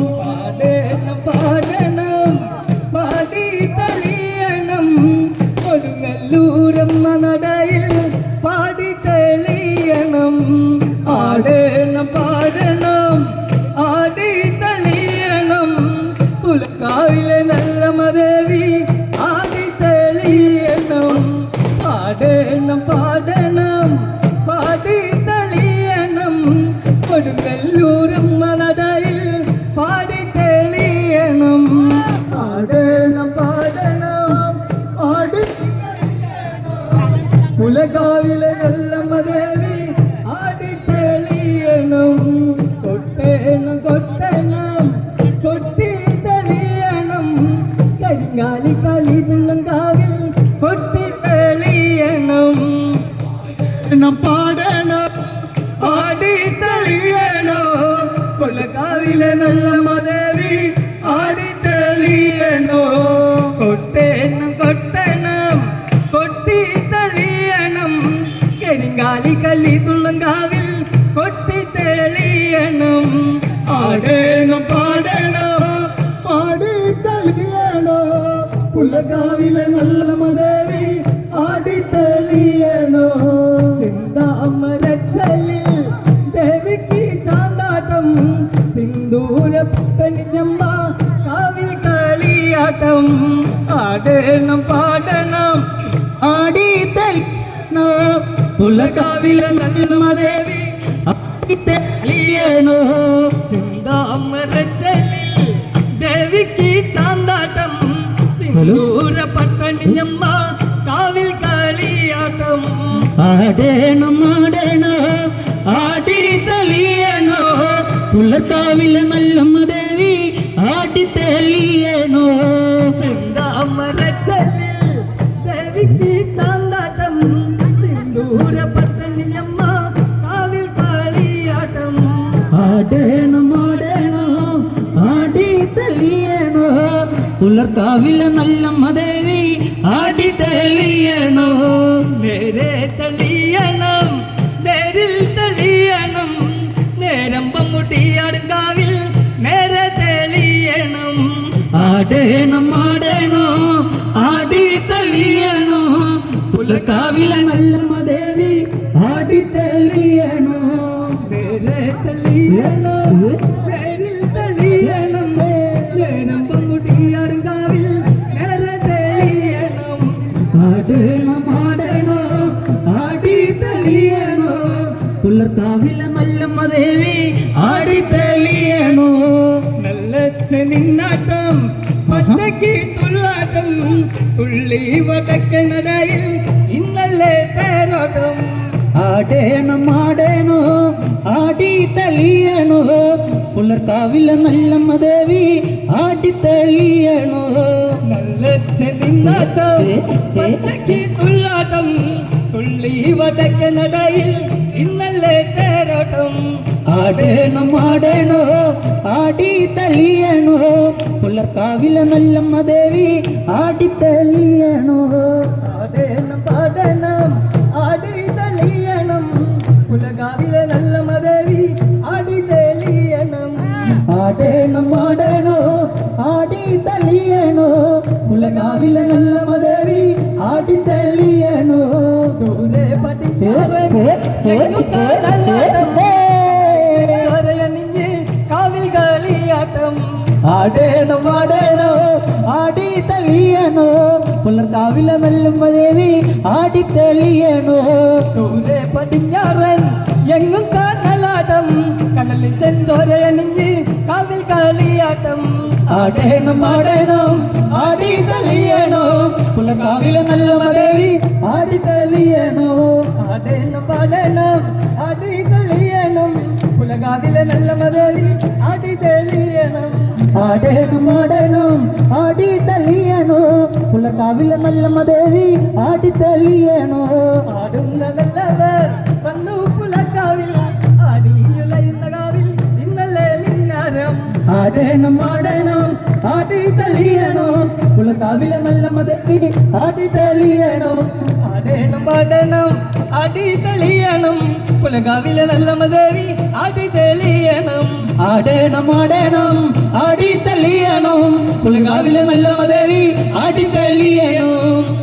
പാടണം പാടണം പാടി തെളിയണം കൊടുങ്ങല്ലൂരമ്മ നടയിൽ പാടി തെളിയണം ആടണം പാടണം ആടി തെളിയണം പുലക്കാവിലെ നല്ലമദേവി ആടി തെളിയണം പാടണം പാടണം പാടി തെളിയണം കൊടുങ്ങല്ലൂരമ്മ നടയിൽ പാടി തെളിയണം പാടണം പാടണം ആടി പുലകാവിലെ നല്ലമദേവി ആടി തെളിയണം കൊട്ടേണം കൊട്ടണം കൊട്ടി തെളിയണം കരിങ്ങാലി കളിതുള്ളങ്കാവിൽ കൊട്ടി തെളിയണം പാടണം ആടി തെളിയണോ പുലകാവിലെ നല്ലമദേവി ആടി തെളിയണോ കൊട്ടേണം കൊട്ടണം കൊട്ടി തെളിയണം കരിങ്കാലി കല്ലി തുള്ളങ്കാവിൽ കൊട്ടി തെളിയണം ആടേണം പാടണം ആടി തെളിയണോ പുലകാവിലെ നല്ലമദേവി ആടി തെളിയണോ ചിന്താമരച്ചലിൽ ദേവിക്ക് ചാന്താട്ടം സിന്ദൂര പുത്തണിഞ്ഞമ്മ കാവിൽ കളിയാട്ടം ആടണം പാടണം ആടി തെളിയണോ പുലകാവിലെ നല്ലമദേവി ആടി തെളിയണോ ചിന്താമരച്ചലിൽ ദേവിക്ക് ചാന്താട്ടം സിന്ദൂര പട്ടണിഞ്ഞമ്മ കാവിൽ കളിയാട്ടം ആടേണം ആടേണോ ആടി തെളിയണോ പുലർക്കാവിലെ നല്ലമദേവി ആടി തെളിയണോ ചിന്താമരച്ചലിൽ ദേവിക്ക് ചാന്താട്ടം സിന്ദൂര പട്ടണിയമ്മ കാവിൽ കളിയാട്ടം ആടേണം ആടേണോ ആടി തെളിയണോ പുലർക്കാവിലെ നല്ലമദേവി ആടി തെളിയണോ നേരെ തെളിയണം നേരിൽ തെളിയണം നേരമ്പം മുടിയാടുങ്കാവിൽ നേരെ തെളിയണം ആടേണം ആടേണോ ആടി തെളിയണോ പുലകാവിലെ നല്ലമദേവി ആടി തെളിയണോ നേരെ തെളിയണം നേരിൽ തെളിയണം നേരമ്പം മുടിയാടുങ്കാവിൽ നേരെ തെളിയണം ആടേണം ആടേണോ ആടി തെളിയണോ പുലർക്കാവിലെ നല്ലമദേവി ആടി തെളിയണോ നല്ല ചെനിന്നാട്ടം പച്ചക്ക് തുള്ളാട്ടം തുള്ളി വടക്കനടയിൽ ഇന്നലെ തേരോട്ടം ആടേണം ആടേണോ ആടി തെളിയണോ പുലർക്കാവിലെ നല്ലമദേവി ആടി തെളിയണോ നല്ല ചെനിന്നാട്ടം പച്ചക്ക് തുള്ളാട്ടം തുള്ളി വടക്കനടയിൽ ഇന്നലെ തേരോട്ടം ആടേണം ആടേണോ ആടി തെളിയണോ പുലർക്കാവിലെ നല്ലമദേവി ആടി തെളിയണോ ആടേണം പാടണം ആടി തെളിയണം പുലകാവിലെ നല്ലമദേവി ആടി തെളിയണം ആടേണം ആടേണോ ആടി തെളിയണോ പുലകാവിലെ നല്ലമദേവി ആടി തെളിയണോ ദൂരെ പടിഞ്ഞ് കാവിൽ കളിയാട്ടം ആടേണം ആടേണോ ആടി തെളിയണോ പുലർക്കാവിലെ നല്ലമദേവി ആടി തെളിയണോ ദൂരെ പടിഞ്ഞാറൻ എങ്ങും കാനലാട്ടം കടലിൽ ചെഞ്ചോരയണിഞ്ഞ് കാവിൽ കളിയാട്ടം ആടേണം ആടേണം ആടി തെളിയണോ പുലകാവിലെ നല്ലമദേവി ആടി തെളിയണോ ആടേണം പാടണം ആടി തെളിയണം പുലകാവിലെ നല്ലമദേവി ആടി തെളിയണം ആടേണം ആടണം ആടി തെളിയണോ പുലകാവിലെ നല്ലമദേവി ആടി തെളിയണോ ആടുന്ന നല്ലവർ വന്നു പുലക്കാവിൽ ആടിയുലയുന്ന കാവിൽ ഇന്നലെ മിന്നാരം ആടേണം ആടണം ആടി തെളിയണോ പുലകാവിലെ നല്ലമദേവി ആടി തെളിയണോ ആടേണം പാടണം ആടി തെളിയണം പുലകാവിലെ നല്ലമദേവി ആടി തെളിയണം ആടേണം ആടേണം ആടി തെളിയണം പുലങ്കാവിലെ നല്ല ദേവി ആടി തെളിയണം